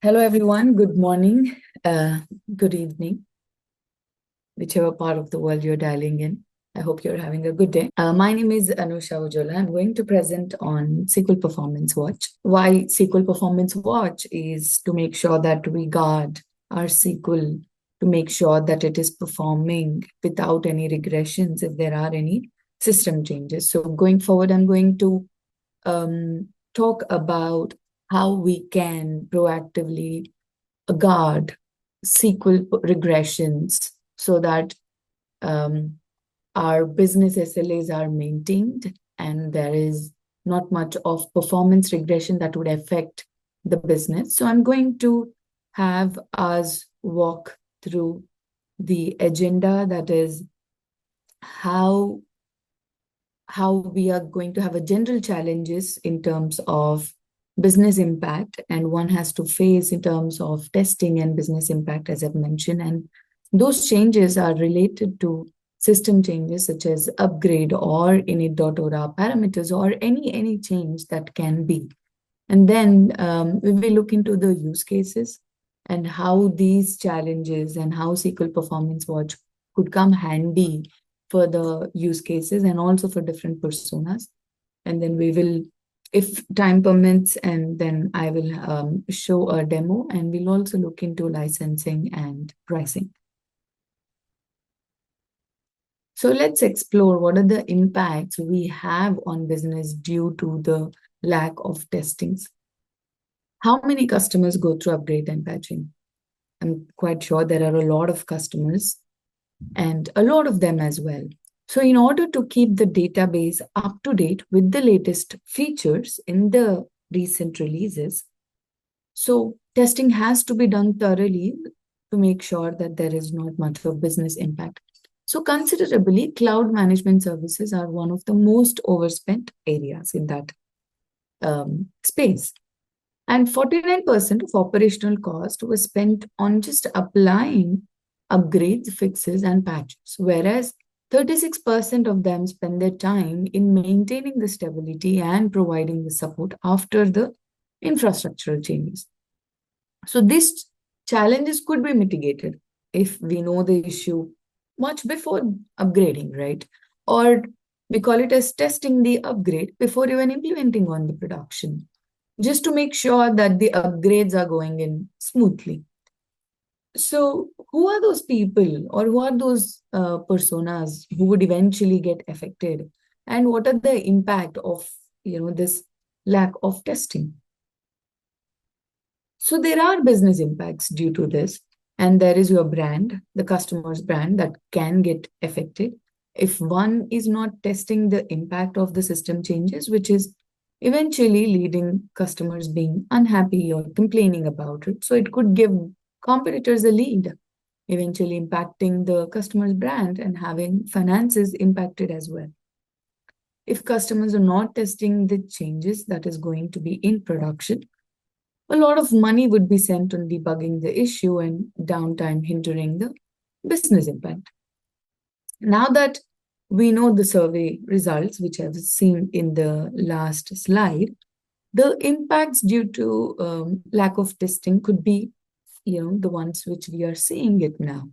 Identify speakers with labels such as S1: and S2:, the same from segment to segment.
S1: Hello, everyone. Good morning, good evening, whichever part of the world you're dialing in. I hope you're having a good day. My name is Anusha Ujola. I'm going to present on SQL Performance Watch. Why SQL Performance Watch is to make sure that we guard our SQL, to make sure that it is performing without any regressions if there are any system changes. So going forward, I'm going to talk about how we can proactively guard SQL regressions so that um, our business SLAs are maintained and there is not much of performance regression that would affect the business. So I'm going to have us walk through the agenda, that is how we are going to have a general challenges in terms of business impact, and one has to face in terms of testing and business impact, as I've mentioned. And those changes are related to system changes such as upgrade or init.ora parameters or any change that can be. And then we will look into the use cases and how these challenges and how SQL Performance Watch could come handy for the use cases and also for different personas. And then we will, if time permits, and then I will show a demo, and we'll also look into licensing and pricing. So let's explore what are the impacts we have on business due to the lack of testings. How many customers go through upgrade and patching? I'm quite sure there are a lot of customers and a lot of them as well. So in order to keep the database up to date with the latest features in the recent releases, so testing has to be done thoroughly to make sure that there is not much of business impact. So considerably, cloud management services are one of the most overspent areas in that space. And 49% of operational cost was spent on just applying upgrades, fixes, and patches, whereas 36% of them spend their time in maintaining the stability and providing the support after the infrastructural changes. So these challenges could be mitigated if we know the issue much before upgrading, right? Or we call it as testing the upgrade before even implementing on the production, just to make sure that the upgrades are going in smoothly. So who are those people, or who are those personas who would eventually get affected, and what are the impact of this lack of testing? So there are business impacts due to this, and there is your brand, the customer's brand, that can get affected if one is not testing the impact of the system changes, which is eventually leading customers being unhappy or complaining about it. So it could give competitors a lead, eventually impacting the customer's brand and having finances impacted as well. If customers are not testing the changes that is going to be in production, a lot of money would be spent on debugging the issue and downtime hindering the business impact. Now that we know the survey results, which I've seen in the last slide, the impacts due to lack of testing could be, the ones which we are seeing it now.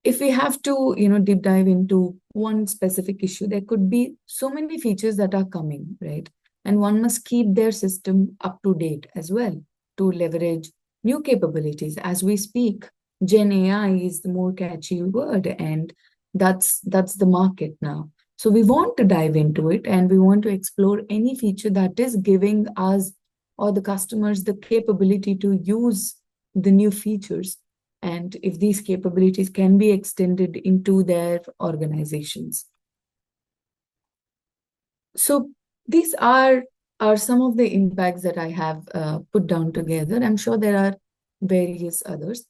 S1: If we have to, deep dive into one specific issue, there could be so many features that are coming, right? And one must keep their system up to date as well to leverage new capabilities. As we speak, Gen AI is the more catchy word, and that's the market now. So we want to dive into it, and we want to explore any feature that is giving us or the customers the capability to use the new features, and if these capabilities can be extended into their organizations. So these are some of the impacts that I have put down together. I'm sure there are various others.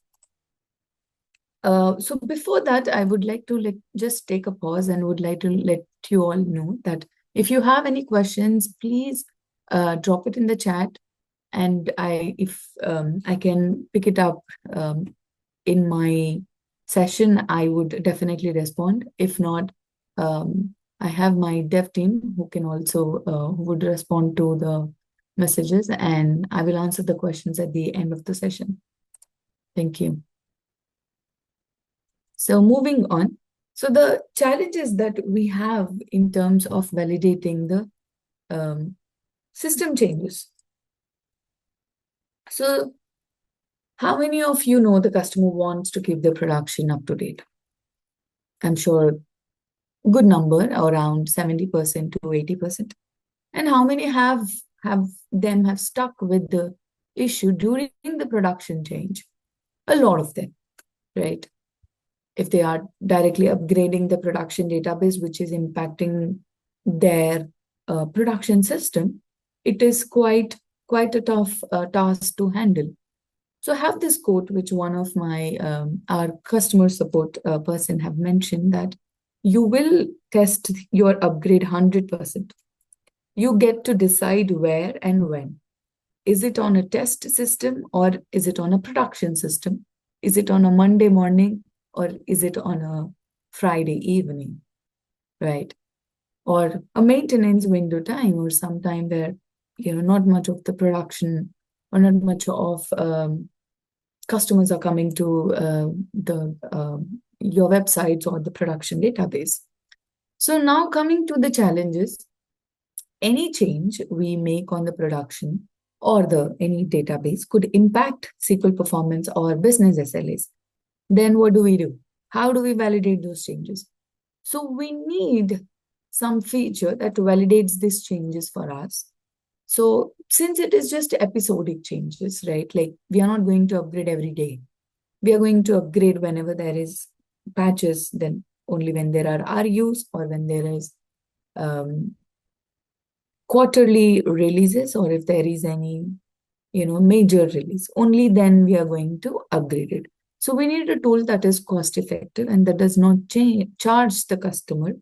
S1: So before that, I would like to just take a pause and would like to let you all know that if you have any questions, please drop it in the chat, and if I can pick it up in my session, I would definitely respond. If not, I have my dev team who can also who would respond to the messages, and I will answer the questions at the end of the session. Thank you. So moving on. So the challenges that we have in terms of validating the system changes. So how many of you know the customer wants to keep their production up to date? I'm sure good number, around 70% to 80%. And how many have stuck with the issue during the production change? A lot of them, right? If they are directly upgrading the production database, which is impacting their production system, it is quite a tough task to handle. So I have this quote, which one of my our customer support person have mentioned, that you will test your upgrade 100%. You get to decide where and when. Is it on a test system or is it on a production system? Is it on a Monday morning or is it on a Friday evening, right? Or a maintenance window time, or sometime where not much of the production or not much of customers are coming to your websites or the production database. So now coming to the challenges, any change we make on the production or the any database could impact SQL performance or business SLAs. Then what do? How do we validate those changes? So we need some feature that validates these changes for us. So since it is just episodic changes, right? Like we are not going to upgrade every day. We are going to upgrade whenever there is patches, then only when there are RUs or when there is quarterly releases, or if there is any major release, only then we are going to upgrade it. So we need a tool that is cost effective and that does not charge the customer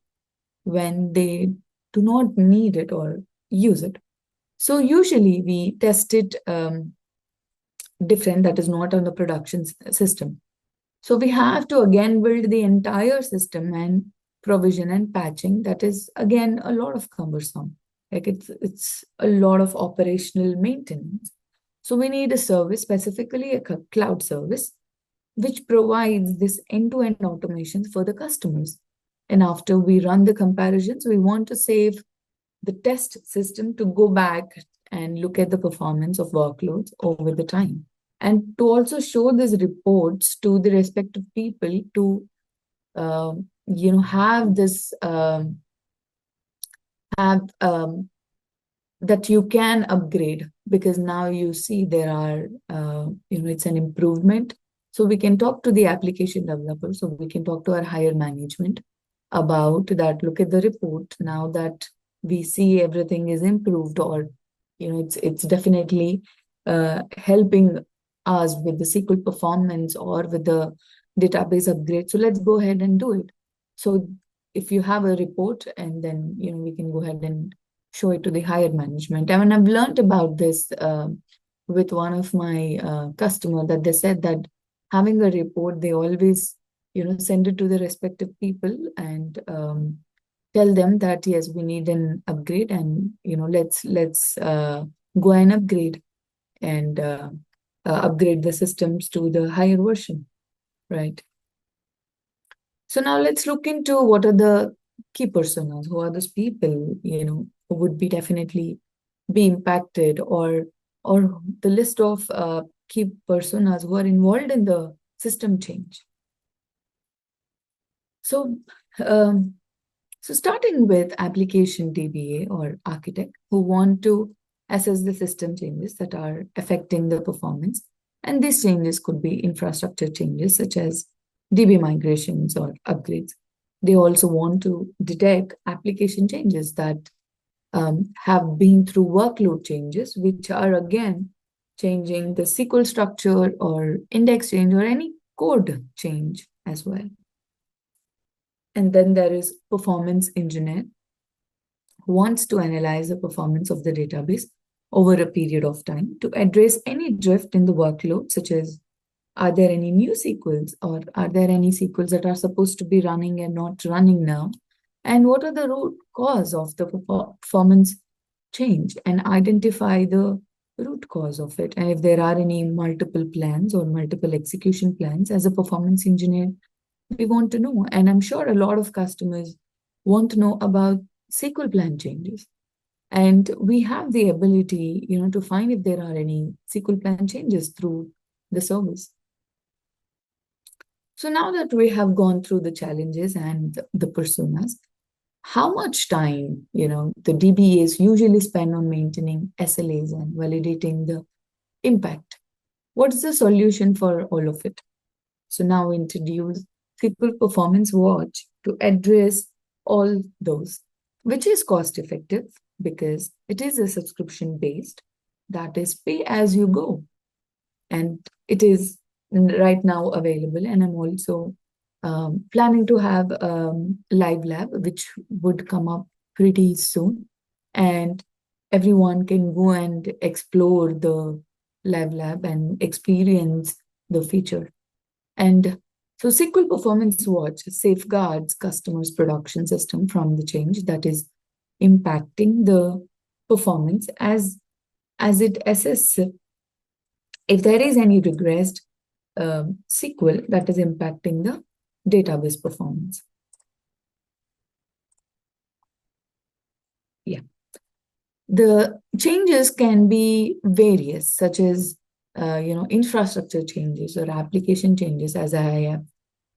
S1: when they do not need it or use it. So usually we test it different, that is not on the production system. So we have to again build the entire system and provision and patching. That is again a lot of cumbersome. Like it's a lot of operational maintenance. So we need a service, specifically a cloud service, which provides this end-to-end automation for the customers. And after we run the comparisons, we want to save the test system to go back and look at the performance of workloads over the time. And to also show these reports to the respective people to, have this, that you can upgrade, because now you see there are, it's an improvement. So we can talk to the application developer, so we can talk to our higher management about that. Look at the report now that we see everything is improved, or it's definitely helping us with the SQL performance or with the database upgrade. So let's go ahead and do it. So if you have a report, and then we can go ahead and show it to the higher management. I mean, I've learned about this with one of my customer, that they said that having a report, they always send it to the respective people and tell them that yes, we need an upgrade, and let's go and upgrade and upgrade the systems to the higher version, right? So now let's look into what are the key personas. Who are those people who would be definitely be impacted, or the list of key personas who are involved in the system change. So starting with application DBA or architect, who want to assess the system changes that are affecting the performance. And these changes could be infrastructure changes such as DB migrations or upgrades. They also want to detect application changes that have been through workload changes, which are again changing the SQL structure or index change or any code change as well. And then there is performance engineer, who wants to analyze the performance of the database over a period of time to address any drift in the workload, such as are there any new SQLs, or are there any SQLs that are supposed to be running and not running now? And what are the root cause of the performance change and identify the root cause of it. And if there are any multiple plans or multiple execution plans, as a performance engineer, we want to know. And I'm sure a lot of customers want to know about SQL plan changes. And we have the ability, to find if there are any SQL plan changes through the service. So now that we have gone through the challenges and the personas, how much time, the DBAs usually spend on maintaining SLAs and validating the impact? What is the solution for all of it? So now we introduce SQL Performance Watch to address all those, which is cost effective because it is a subscription based, that is pay as you go. And it is right now available. And I'm also planning to have live lab, which would come up pretty soon. And everyone can go and explore the live lab and experience the feature. And so SQL Performance Watch safeguards customers' production system from the change that is impacting the performance as it assesses if there is any regressed SQL that is impacting the database performance. Yeah. The changes can be various, such as infrastructure changes or application changes, as I have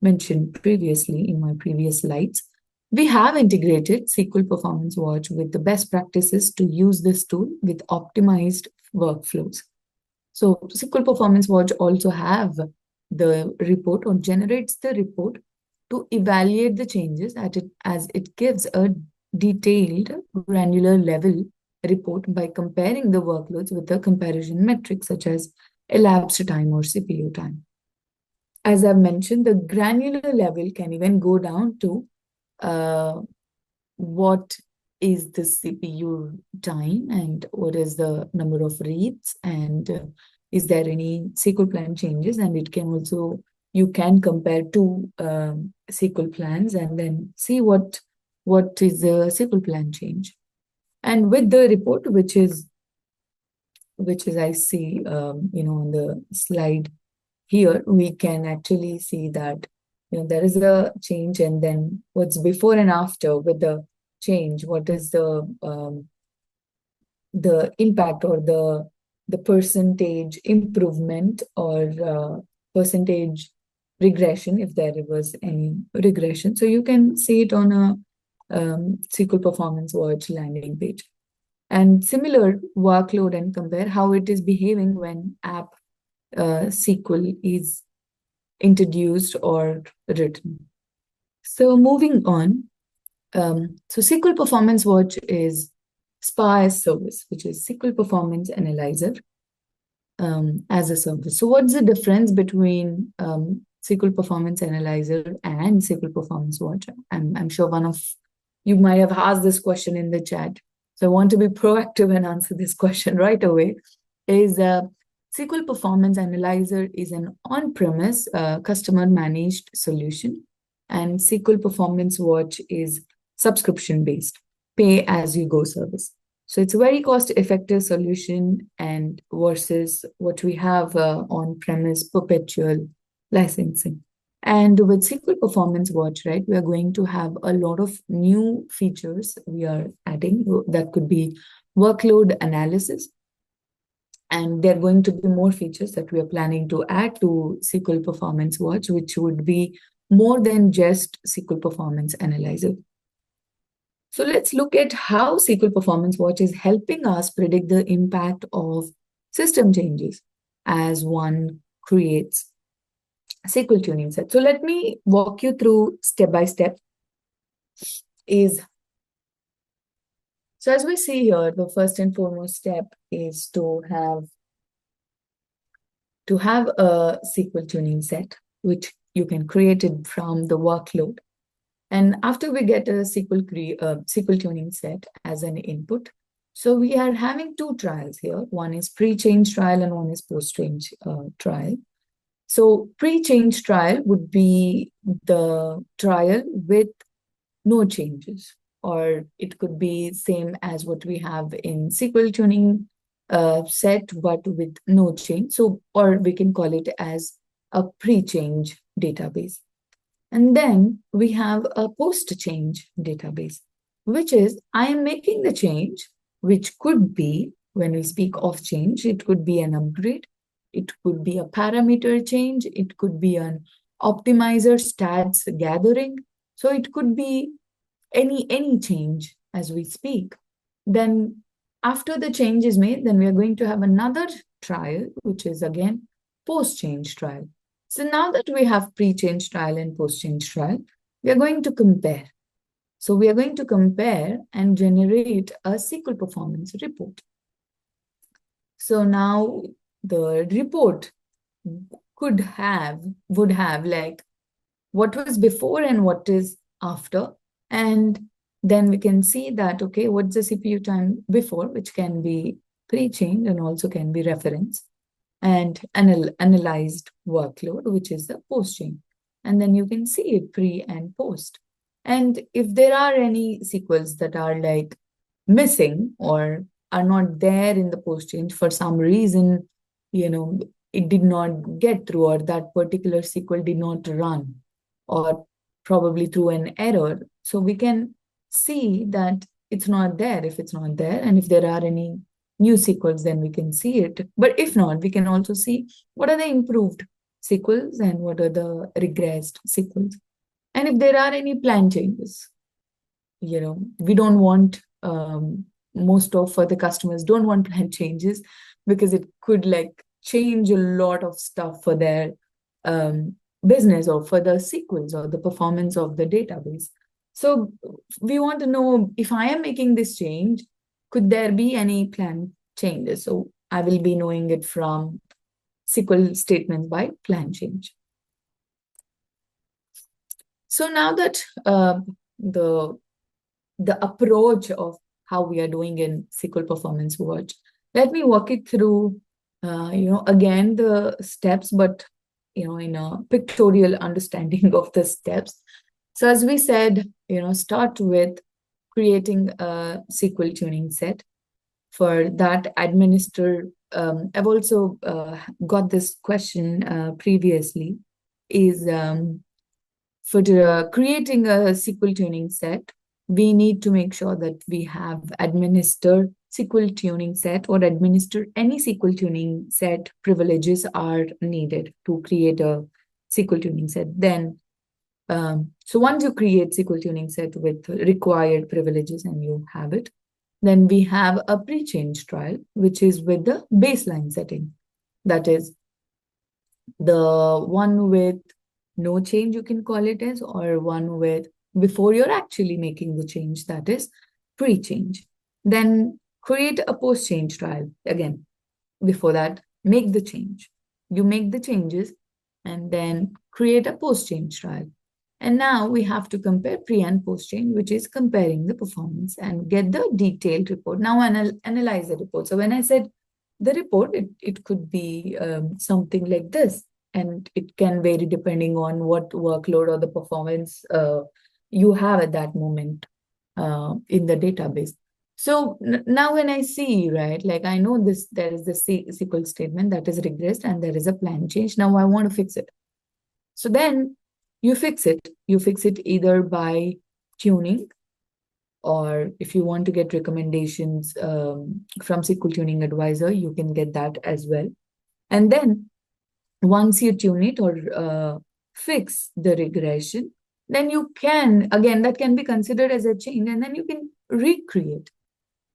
S1: mentioned previously in my previous slides. We have integrated SQL Performance Watch with the best practices to use this tool with optimized workflows. So SQL Performance Watch also have the report or generates the report to evaluate the changes as it gives a detailed granular level report by comparing the workloads with the comparison metrics such as elapsed time or CPU time. As I've mentioned, the granular level can even go down to what is the CPU time and what is the number of reads and is there any SQL plan changes, and it can also, you can compare two SQL plans and then see what is the SQL plan change. And with the report, which is I see, on the slide here, we can actually see that, there is a change and then what's before and after with the change, what is the impact or the percentage improvement or percentage regression, if there was any regression. So you can see it on a SQL Performance Watch landing page. And similar workload and compare how it is behaving when app SQL is introduced or written. So moving on, so SQL Performance Watch is SPA as service, which is SQL Performance Analyzer as a service. So what's the difference between SQL Performance Analyzer and SQL Performance Watch? I'm sure one of you might have asked this question in the chat. So I want to be proactive and answer this question right away. Is SQL Performance Analyzer is an on-premise customer-managed solution, and SQL Performance Watch is subscription-based, pay-as-you-go service. So it's a very cost-effective solution and versus what we have on-premise perpetual licensing. And with SQL Performance Watch, right, we are going to have a lot of new features we are adding. That could be workload analysis. And there are going to be more features that we are planning to add to SQL Performance Watch, which would be more than just SQL Performance Analyzer. So let's look at how SQL Performance Watch is helping us predict the impact of system changes as one creates SQL tuning set. So let me walk you through step by step. So as we see here, the first and foremost step is to have a SQL tuning set, which you can create it from the workload. And after we get a SQL tuning set as an input, so we are having two trials here. One is pre-change trial and one is post-change trial. So pre-change trial would be the trial with no changes or it could be same as what we have in SQL tuning set, but with no change. So, or we can call it as a pre-change database. And then we have a post-change database, which is I am making the change, which could be, when we speak of change, it could be an upgrade, it could be a parameter change, it could be an optimizer stats gathering. So it could be any change as we speak. Then after the change is made, then we are going to have another trial, which is again post-change trial. So now that we have pre-change trial and post-change trial, we are going to compare. So we are going to compare and generate a SQL performance report. So now the report would have like what was before and what is after. And then we can see that, okay, what's the CPU time before, which can be pre-change and also can be reference, and analyzed workload, which is the post-change. And then you can see it pre and post. And if there are any SQLs that are like missing or are not there in the post-change for some reason, it did not get through, or that particular SQL did not run, or probably through an error. So we can see that it's not there if it's not there. And if there are any new SQLs, then we can see it. But if not, we can also see what are the improved SQLs and what are the regressed SQLs. And if there are any plan changes, we don't want, most of the customers don't want plan changes because it could like change a lot of stuff for their business or for the SQLs or the performance of the database. So we want to know, if I am making this change, could there be any plan changes? So I will be knowing it from SQL statements by plan change. So now that the approach of how we are doing in SQL Performance Watch, let me walk it through, again, the steps, but, in a pictorial understanding of the steps. So as we said, start with creating a SQL tuning set. For that, administer, I've also got this question previously, is for creating a SQL tuning set, we need to make sure that we have administer SQL tuning set or administer any SQL tuning set privileges are needed to create a SQL tuning set. Then, so once you create SQL tuning set with required privileges and you have it, then we have a pre-change trial, which is with the baseline setting. That is the one with no change, you can call it as, or one with before you're actually making the change, that is pre-change. Then create a post-change trial. Again, before that, make the change. You make the changes and then create a post-change trial. And now we have to compare pre and post-change, which is comparing the performance and get the detailed report. Now analyze the report. So when I said the report, it could be something like this. And it can vary depending on what workload or the performance you have at that moment in the database. So now when I see, right, like I know this, there is the SQL statement that is regressed and there is a plan change. Now I want to fix it. So then you fix it. You fix it either by tuning, or if you want to get recommendations from SQL Tuning Advisor, you can get that as well. And then once you tune it or fix the regression, then you can, again, that can be considered as a change, and then you can recreate.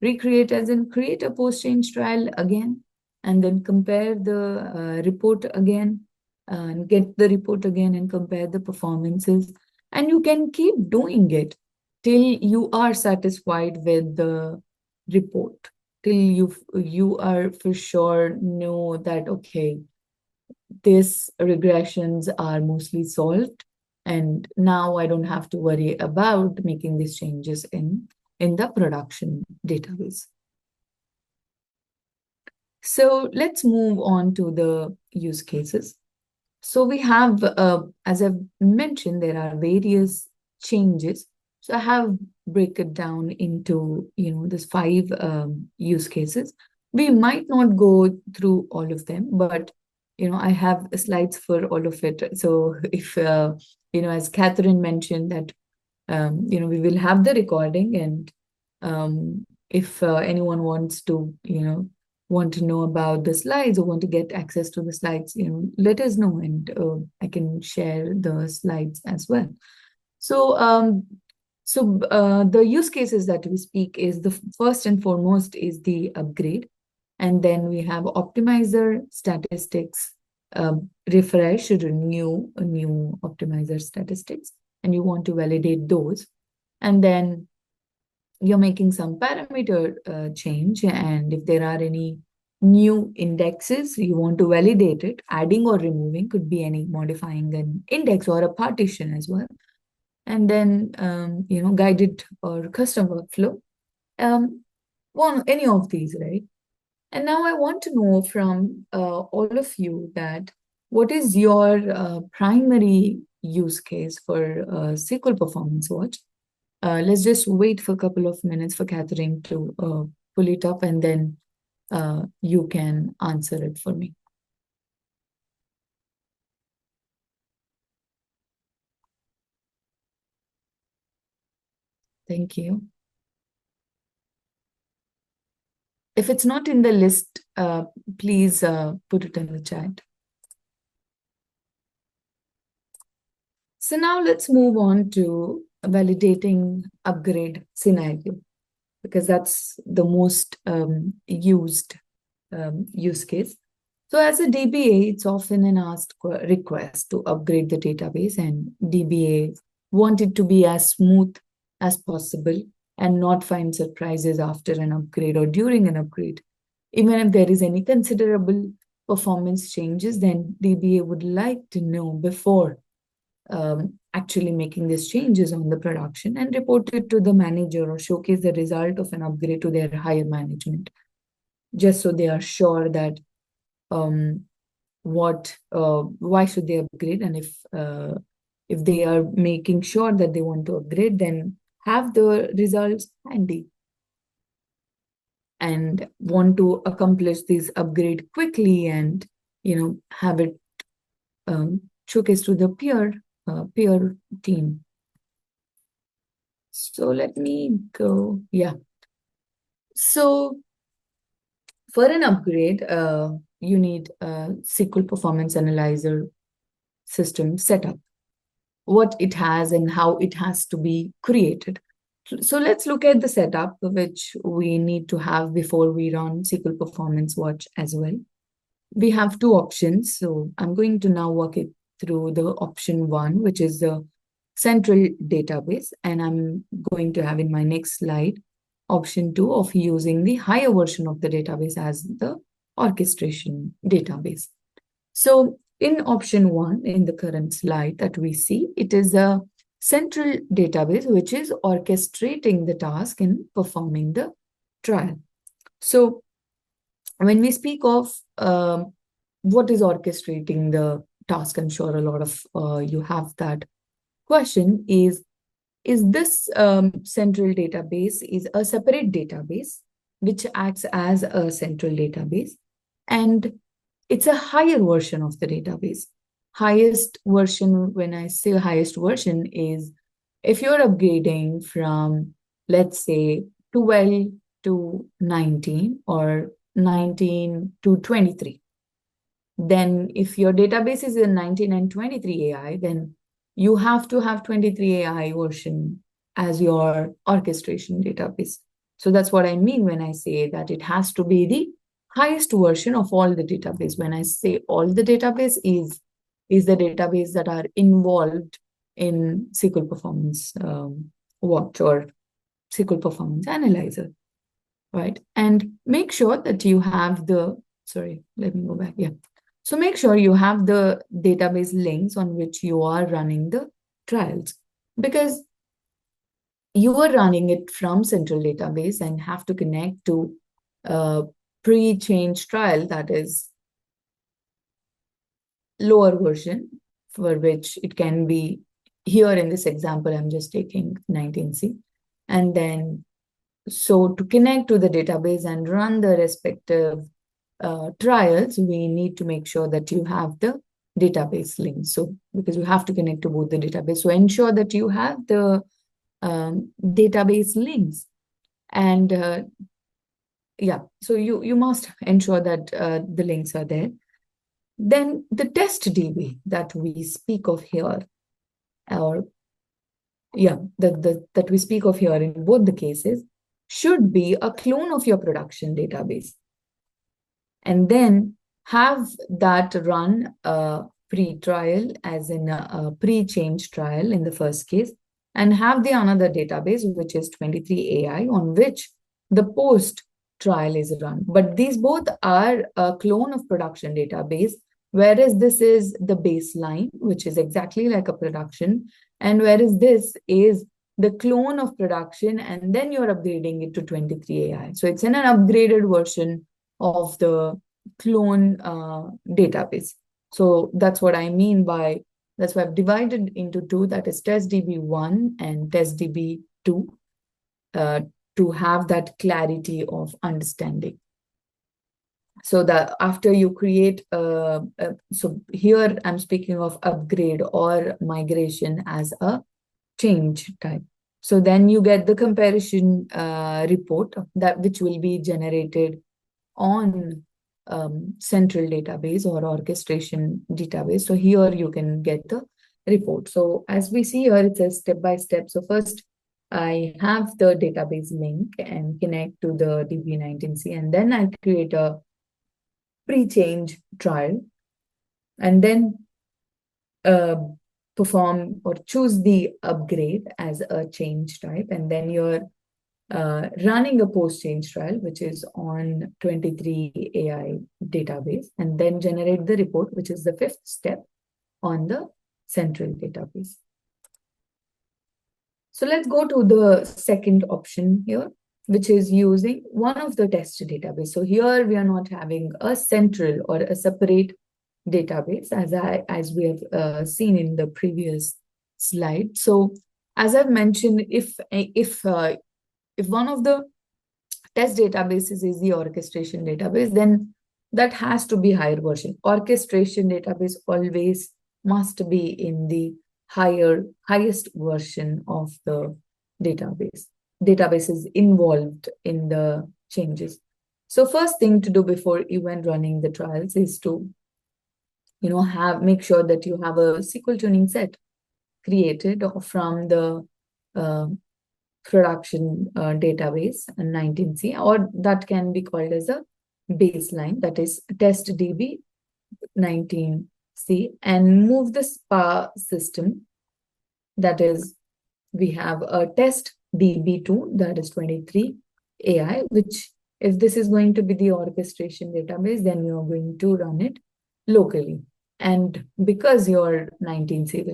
S1: Recreate as in create a post-change trial again, and then compare the report again, and get the report again and compare the performances. And you can keep doing it till you are satisfied with the report, till you are for sure know that, okay, these regressions are mostly solved, and now I don't have to worry about making these changes in the production database. So let's move on to the use cases. So we have, as I've mentioned, there are various changes So I have break it down into, this 5 use cases. We might not go through all of them, but, I have slides for all of it. So if, as Catherine mentioned that, we will have the recording, and if anyone wants to, want to know about the slides or want to get access to the slides, let us know, and I can share the slides as well. So, the use cases that we speak is the first and foremost is the upgrade, and then we have optimizer, statistics, refresh, renew, new optimizer statistics, and you want to validate those, and then you're making some parameter change, and if there are any new indexes, you want to validate it, adding or removing, could be any modifying an index or a partition as well. And then, guided or custom workflow, any of these, right? And now I want to know from all of you that what is your primary use case for SQL Performance Watch? Let's just wait for a couple of minutes for Catherine to pull it up, and then you can answer it for me. Thank you. If it's not in the list, please put it in the chat. So now let's move on to validating upgrade scenario, because that's the most used use case. So as a DBA, it's often an asked request to upgrade the database, and DBA want it to be as smooth as possible and not find surprises after an upgrade or during an upgrade. Even if there is any considerable performance changes, then DBA would like to know before actually making these changes on the production and report it to the manager or showcase the result of an upgrade to their higher management, just so they are sure that why should they upgrade, and if they are making sure that they want to upgrade, then have the results handy and want to accomplish this upgrade quickly, and have it showcase to the peer team. So let me go. Yeah. So for an upgrade, you need a SQL Performance Analyzer system setup, what it has and how it has to be created. So let's look at the setup which we need to have before we run SQL Performance Watch as well. We have two options. So I'm going to now walk it through the option 1, which is the central database. And I'm going to have in my next slide option 2 of using the higher version of the database as the orchestration database. So in option 1, in the current slide that we see, it is a central database which is orchestrating the task in performing the trial. So when we speak of what is orchestrating the task, I'm sure a lot of you have that question, is this central database is a separate database which acts as a central database, and it's a higher version of the database. Highest version, when I say highest version, is if you're upgrading from, let's say, 12 to 19 or 19 to 23. Then if your database is in 19 and 23 AI, then you have to have 23 AI version as your orchestration database. So that's what I mean when I say that it has to be the highest version of all the database. When I say all the database is the database that are involved in SQL Performance Watch or SQL Performance Analyzer, right? And make sure that you have sorry, let me go back. Yeah. So make sure you have the database links on which you are running the trials, because you are running it from central database and have to connect to a pre-change trial that is lower version, for which it can be here in this example, I'm just taking 19C. And then, so to connect to the database and run the respective trials, we need to make sure that you have the database link. So because you have to connect to both the database. So ensure that you have the database links. And yeah, so you must ensure that the links are there. Then the test DB that we speak of here, or yeah, that we speak of here in both the cases, should be a clone of your production database. And then have that run a pre-trial, as in a pre-change trial in the first case, and have the another database, which is 23AI, on which the post trial is run. But these both are a clone of production database, whereas this is the baseline, which is exactly like a production, and whereas this is the clone of production, and then you're upgrading it to 23AI. So it's in an upgraded version of the clone database. So that's what I mean by, that's why I've divided into two, that is testdb1 and testdb2, to have that clarity of understanding. So that after you create, so here I'm speaking of upgrade or migration as a change type. So then you get the comparison report that which will be generated on central database or orchestration database. So here you can get the report. So as we see here, it says step by step. So first I have the database link and connect to the DB19C, and then I create a pre-change trial, and then perform or choose the upgrade as a change type, and then you're running a post-change trial, which is on 23AI database, and then generate the report, which is the fifth step on the central database. So let's go to the second option here, which is using one of the test database. So here we are not having a central or a separate database, as we have seen in the previous slide. So as I've mentioned, if one of the test databases is the orchestration database, then that has to be higher version. Orchestration database always must be in the highest version of the database. Database is involved in the changes. So first thing to do before even running the trials is to, make sure that you have a SQL tuning set created from the production database 19C, or that can be called as a baseline, that is testdb 19C, and move the SPA system, that is we have a testdb2, that is 23AI, which if this is going to be the orchestration database, then you're going to run it locally. And because your 19C,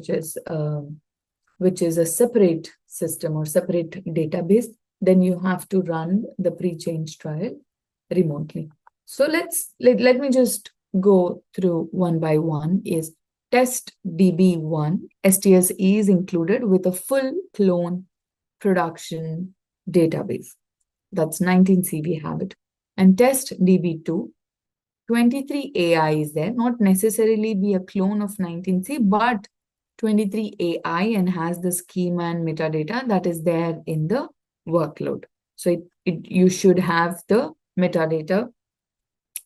S1: which is a separate system or separate database, then you have to run the pre-change trial remotely. So let me just go through one by one. Is testdb1, STS is included with a full clone production database. That's 19C, we have it. And testdb2, 23AI is there, not necessarily be a clone of 19C, but 23AI and has the schema and metadata that is there in the workload. So you should have the metadata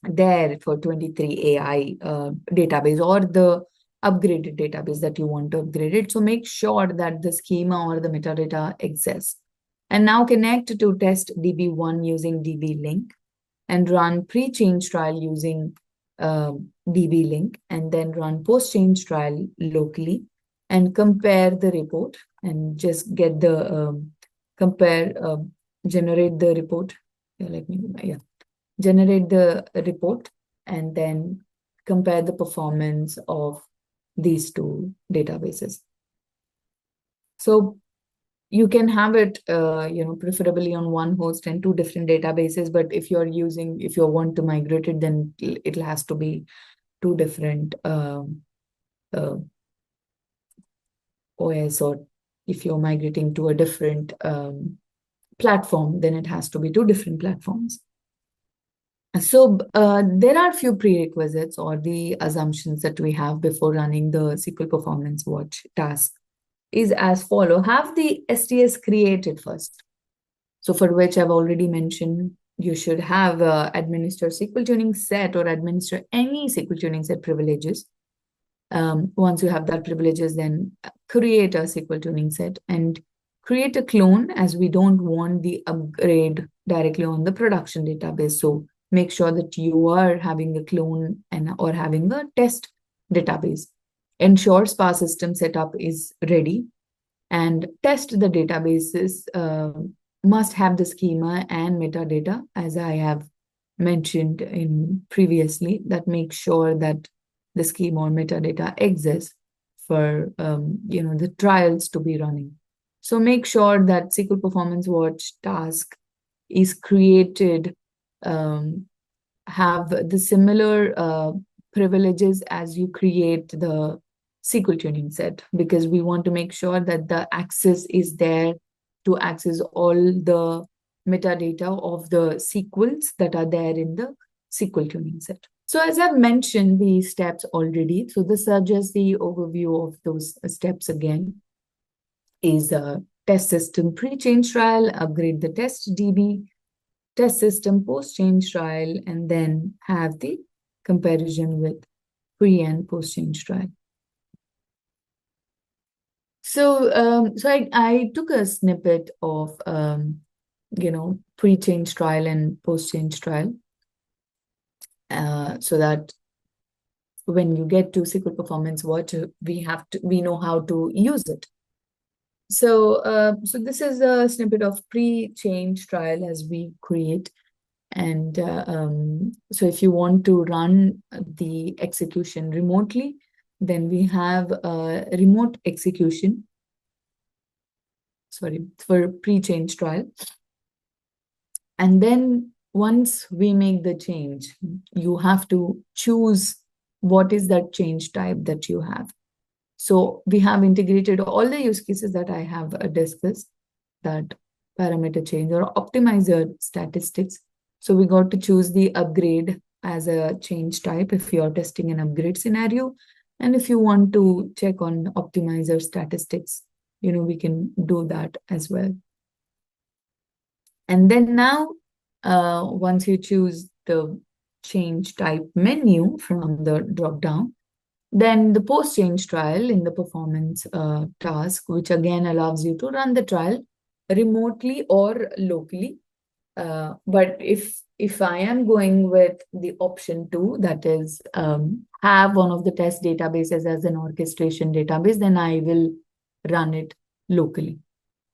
S1: there for 23AI database or the upgraded database that you want to upgrade it. So make sure that the schema or the metadata exists. And now connect to test DB1 using DB link and run pre-change trial using DB link, and then run post-change trial locally and compare the report and just get the generate the report. Generate the report and then compare the performance of these two databases. So you can have it, preferably on one host and two different databases. But if you want to migrate it, then it has to be two different OS, or if you're migrating to a different platform, then it has to be two different platforms. So there are few prerequisites or the assumptions that we have before running the SQL Performance Watch task is as follow. Have the STS created first. So for which I've already mentioned, you should have administer SQL tuning set or administer any SQL tuning set privileges. Once you have that privileges, then create a SQL tuning set and create a clone, as we don't want the upgrade directly on the production database. So make sure that you are having a clone or having a test database. Ensure spa system setup is ready and test the databases must have the schema and metadata, as I have mentioned in previously, that makes sure that the schema or metadata exists for the trials to be running. So make sure that SQL Performance Watch task is created, have the similar privileges as you create the SQL tuning set, because we want to make sure that the access is there to access all the metadata of the SQLs that are there in the SQL tuning set. So as I've mentioned these steps already, so this is just the overview of those steps again, is a test system pre-change trial, upgrade the test DB, test system post-change trial, and then have the comparison with pre and post-change trial. So, I took a snippet of, pre-change trial and post-change trial, so that when you get to SQL Performance Watch, we know how to use it. So, this is a snippet of pre-change trial as we create. And so if you want to run the execution remotely, then we have a remote execution, for pre-change trial. And then once we make the change, you have to choose what is that change type that you have. So we have integrated all the use cases that I have discussed, that parameter change or optimizer statistics. So we got to choose the upgrade as a change type if you're testing an upgrade scenario. And if you want to check on optimizer statistics, we can do that as well. And then now, once you choose the change type menu from the drop-down, then the post-change trial in the performance task, which again allows you to run the trial remotely or locally. But if I am going with the option 2, that is have one of the test databases as an orchestration database, then I will run it locally.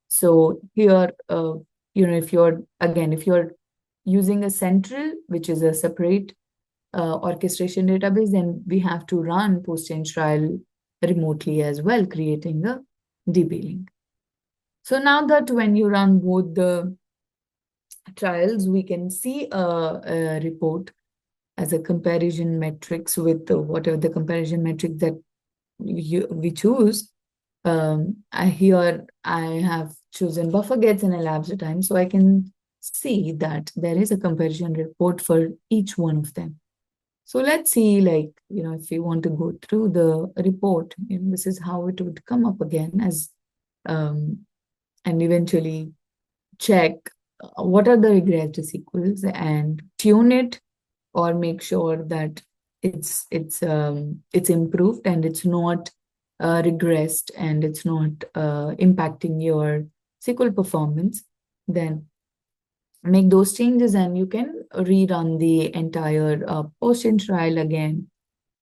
S1: So here, if you're using a central, which is a separate orchestration database, then we have to run post-change trial remotely as well, creating a DB link. So now that when you run both the trials, we can see a report as a comparison metrics with whatever the comparison metric that we choose. Here I have chosen buffer gets and elapsed time, so I can see that there is a comparison report for each one of them. So let's see, if we want to go through the report, this is how it would come up again as, and eventually check what are the regressed SQLs and tune it, or make sure that it's improved and it's not regressed and it's not impacting your SQL performance. Then make those changes and you can rerun the entire post-change trial again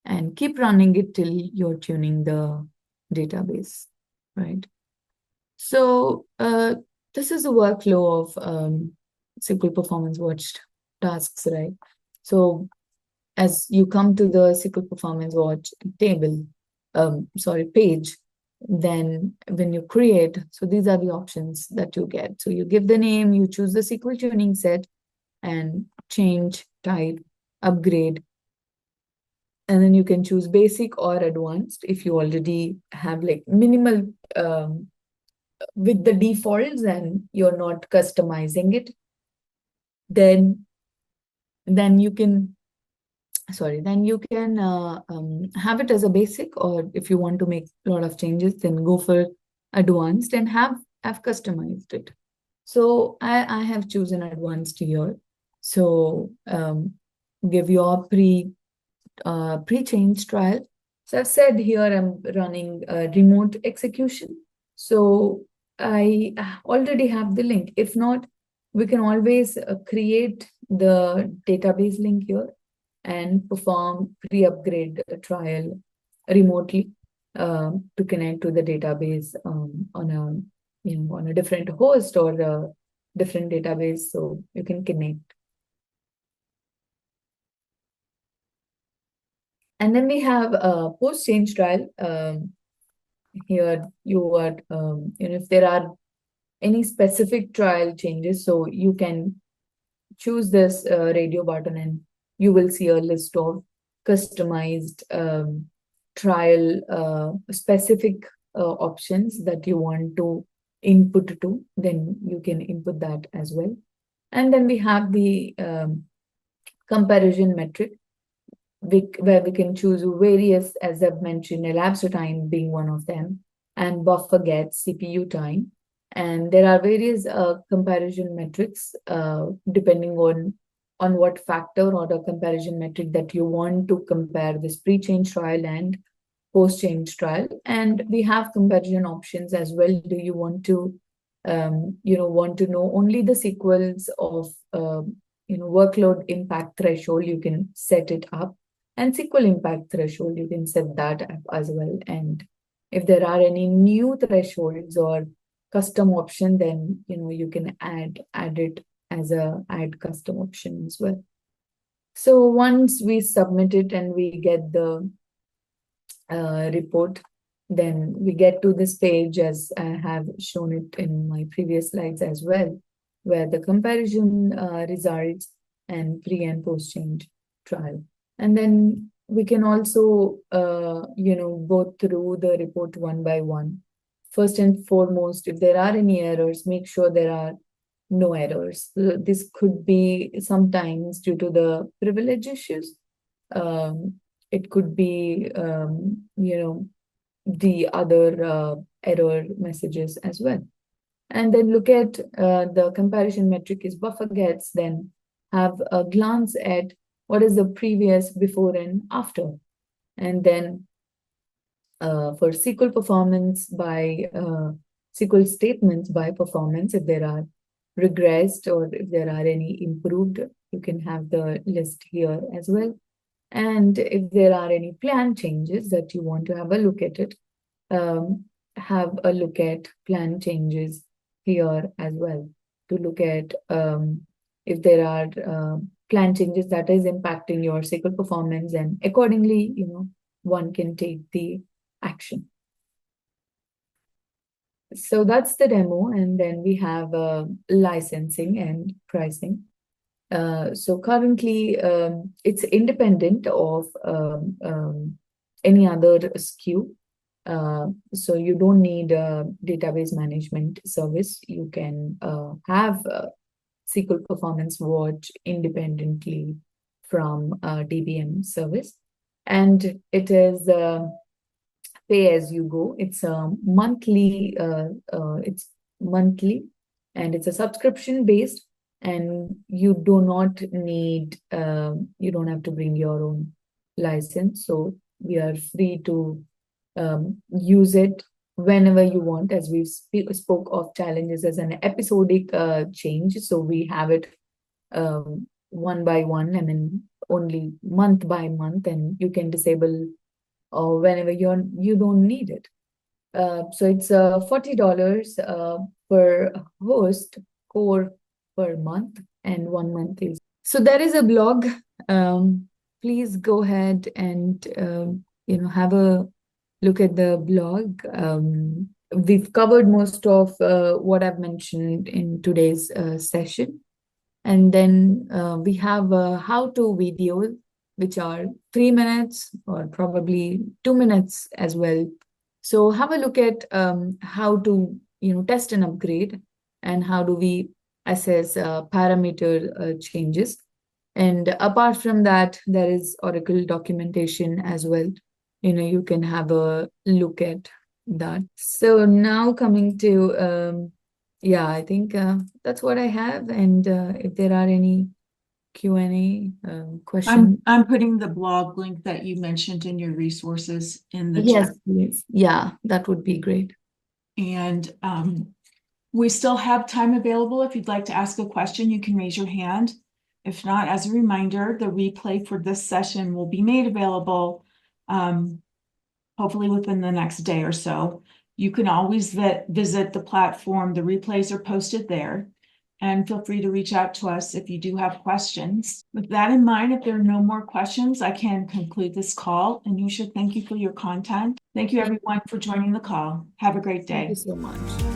S1: and keep running it till you're tuning the database, right? So this is the workflow of SQL Performance Watch tasks, right? So as you come to the SQL Performance Watch page, then when you create, so these are the options that you get. So you give the name, you choose the SQL tuning set, and change type, upgrade, And then you can choose basic or advanced if you already have like minimal with the defaults and you're not customizing it. Then you can have it as a basic, or if you want to make a lot of changes, then go for advanced and have customized it. So I have chosen advanced here. So give your pre-change trial. So I've said here I'm running a remote execution. So I already have the link. If not, we can always create the database link here and perform pre-upgrade trial remotely to connect to the database on a different host or a different database, so you can connect. And then we have a post-change trial. Here you are, if there are any specific trial changes, so you can choose this radio button and you will see a list of customized trial specific options that you want to input to. Then you can input that as well. And then we have the comparison metric, where we can choose various, as I've mentioned, elapsed time being one of them, and buffer gets CPU time. And there are various comparison metrics depending on what factor or the comparison metric that you want to compare this pre-change trial and post-change trial. And we have comparison options as well. Do you want to know only the sequels of workload impact threshold? You can set it up, and SQL impact threshold, you can set that up as well. And if there are any new thresholds or custom option, then you can add it as a add custom option as well. So once we submit it and we get the report, then we get to this page, as I have shown it in my previous slides as well, where the comparison results and pre and post change trial. And then we can also go through the report one by one. First and foremost, if there are any errors, make sure there are no errors. This could be sometimes due to the privilege issues. It could be, the other error messages as well. And then look at the comparison metric is buffer gets, then have a glance at what is the previous, before, and after. And then for SQL performance by SQL statements by performance, if there are regressed or if there are any improved, you can have the list here as well. And if there are any plan changes that you want to have a look at it, have a look at plan changes here as well, to look at if there are plan changes that is impacting your SQL performance, and accordingly, one can take the action. So that's the demo. And then we have licensing and pricing. So currently, it's independent of any other SKU. So you don't need a database management service. You can have SQL Performance Watch independently from DBM service. And it is pay as you go. It's monthly, and it's a subscription based. And you don't have to bring your own license. So we are free to use it whenever you want, as we spoke of challenges as an episodic change. So we have it one by one, only month by month, and you can disable whenever you don't need it. So it's $40 per host core per month, and 1 month is. So there is a blog. Please go ahead and have a look at the blog. We've covered most of what I've mentioned in today's session. And then we have a how-to video which are 3 minutes or probably 2 minutes as well. So have a look at how to test an upgrade and how do we assess parameter changes. And apart from that, there is Oracle documentation as well. You can have a look at that. So now coming to yeah, I think that's what I have. And if there are any Q&A question.
S2: I'm putting the blog link that you mentioned in your resources in the
S1: Yes,
S2: chat.
S1: please. Yeah, that would be great.
S2: And we still have time available. If you'd like to ask a question, you can raise your hand. If not, as a reminder, the replay for this session will be made available hopefully within the next day or so. You can always visit the platform. The replays are posted there. And feel free to reach out to us if you do have questions. With that in mind, if there are no more questions, I can conclude this call. And you should thank you for your content. Thank you everyone for joining the call. Have a great day.
S1: Thank you so much.